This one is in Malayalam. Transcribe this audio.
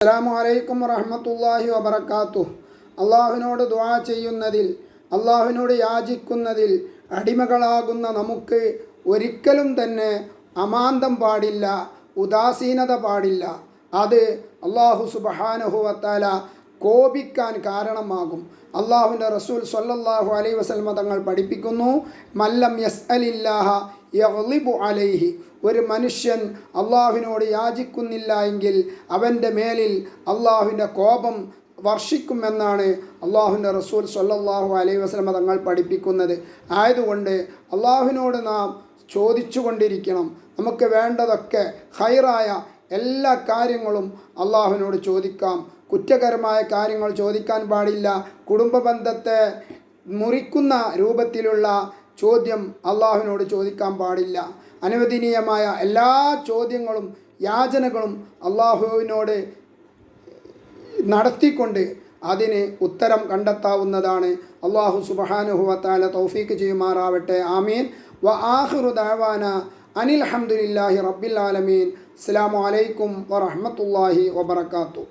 അസ്സലാമു അലൈക്കും വറഹ്മത്തുള്ളാഹി വബറകാതുഹു. അള്ളാഹുവിനോട് ദുആ ചെയ്യുന്നതിൽ, അള്ളാഹുവിനോട് യാചിക്കുന്നതിൽ അടിമകളാകുന്ന നമുക്ക് ഒരിക്കലും തന്നെ അമാന്തം പാടില്ല, ഉദാസീനത പാടില്ല. അത് അള്ളാഹു സുബ്ഹാനഹു വ തആല കോപിക്കാൻ കാരണമാകും. അള്ളാഹുവിൻ്റെ റസൂൽ സ്വല്ലല്ലാഹു അലൈഹി വസല്ലം തങ്ങൾ പഠിപ്പിക്കുന്നു, മല്ലം യസ്അലില്ലാഹ യഗ്ളിബു അലൈഹി. ഒരു മനുഷ്യൻ അള്ളാഹുവിനോട് യാചിക്കുന്നില്ല എങ്കിൽ അവൻ്റെ മേലിൽ അള്ളാഹുവിൻ്റെ കോപം വർഷിക്കുമെന്നാണ് അള്ളാഹുവിൻ്റെ റസൂൽ സ്വല്ലല്ലാഹു അലൈഹി വസല്ലം തങ്ങൾ പഠിപ്പിക്കുന്നത്. ആയതുകൊണ്ട് അള്ളാഹുവിനോട് നാം ചോദിച്ചു കൊണ്ടിരിക്കണം. നമുക്ക് വേണ്ടതൊക്കെ ഹൈറായ എല്ലാ കാര്യങ്ങളും അള്ളാഹുവിനോട് ചോദിക്കാം. കുറ്റകരമായ കാര്യങ്ങൾ ചോദിക്കാൻ പാടില്ല. കുടുംബ ബന്ധത്തെ മുറിക്കുന്ന രൂപത്തിലുള്ള ചോദ്യം അള്ളാഹുവിനോട് ചോദിക്കാൻ പാടില്ല. അനുവദനീയമായ എല്ലാ ചോദ്യങ്ങളും യാചനകളും അള്ളാഹുവിനോട് നടത്തിക്കൊണ്ട് അതിന് ഉത്തരം കണ്ടെത്താവുന്നതാണ്. അള്ളാഹു സുബ്ഹാനഹു വ തആല തൗഫീഖ് ചെയ്യുമാറാവട്ടെ. ആമീൻ. വ ആഖിറു ദഅവാന അനിൽ ഹംദുലില്ലാഹി റബ്ബിൽ ആലമീൻ. അസ്സലാമു അലൈക്കും വറഹ്മത്തുള്ളാഹി വബറകാതുഹു.